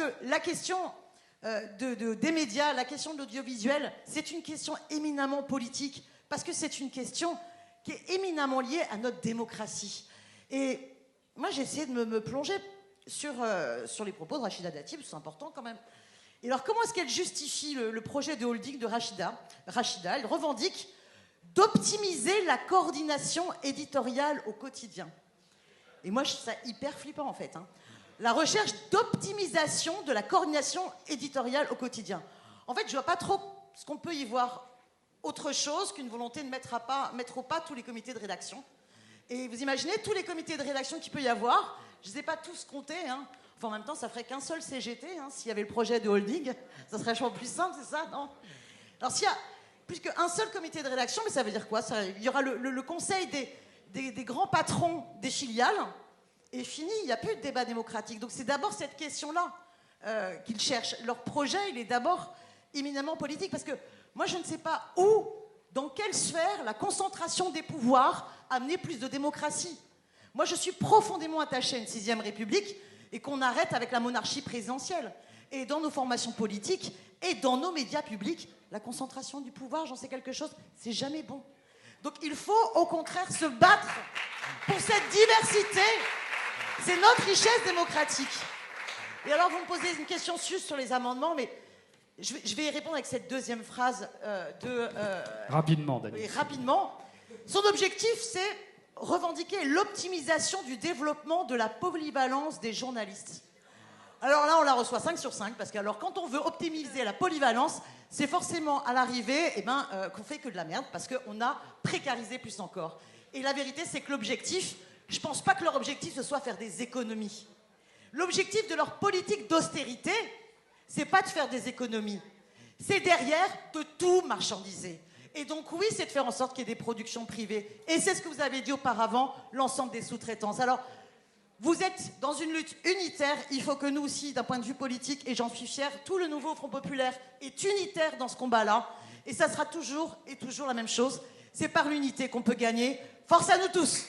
que la question des médias, la question de l'audiovisuel, c'est une question éminemment politique, parce que c'est une question qui est éminemment liée à notre démocratie. Et moi, j'ai essayé de me plonger sur les propos de Rachida Dati, parce que c'est important quand même. Et alors, comment est-ce qu'elle justifie le projet de holding de Rachida? Elle revendique d'optimiser la coordination éditoriale au quotidien. Et moi, je trouve ça hyper flippant, en fait. La recherche d'optimisation de la coordination éditoriale au quotidien. En fait, je ne vois pas trop ce qu'on peut y voir autre chose qu'une volonté de mettre au pas tous les comités de rédaction. Et vous imaginez tous les comités de rédaction qu'il peut y avoir, je ne les ai pas tous comptés, Enfin, en même temps, ça ferait qu'un seul CGT, s'il y avait le projet de holding. Ça serait vachement plus simple, c'est ça, non? Alors, s'il y a plus qu'un seul comité de rédaction, mais ça veut dire quoi? Il y aura le conseil des grands patrons des filiales, et fini, il n'y a plus de débat démocratique. Donc, c'est d'abord cette question-là qu'ils cherchent. Leur projet, il est d'abord éminemment politique, parce que moi, je ne sais pas où, dans quelle sphère, la concentration des pouvoirs a amené plus de démocratie. Moi, je suis profondément attachée à une 6e République, et qu'on arrête avec la monarchie présidentielle. Et dans nos formations politiques et dans nos médias publics, la concentration du pouvoir, j'en sais quelque chose, c'est jamais bon. Donc il faut au contraire se battre pour cette diversité. C'est notre richesse démocratique. Et alors vous me posez une question sur les amendements, mais je vais y répondre avec cette deuxième phrase Rapidement, Daniel. Oui, rapidement. Son objectif, c'est revendiquer l'optimisation du développement de la polyvalence des journalistes. Alors là, on la reçoit 5 sur 5, parce que alors, quand on veut optimiser la polyvalence, c'est forcément à l'arrivée qu'on fait que de la merde, parce qu'on a précarisé plus encore. Et la vérité, c'est que l'objectif, je ne pense pas que leur objectif, ce soit faire des économies. L'objectif de leur politique d'austérité, c'est pas de faire des économies. C'est derrière de tout marchandiser. Et donc oui, c'est de faire en sorte qu'il y ait des productions privées. Et c'est ce que vous avez dit auparavant, l'ensemble des sous-traitances. Alors, vous êtes dans une lutte unitaire. Il faut que nous aussi, d'un point de vue politique, et j'en suis fière, tout le nouveau Front Populaire est unitaire dans ce combat-là. Et ça sera toujours et toujours la même chose. C'est par l'unité qu'on peut gagner. Force à nous tous!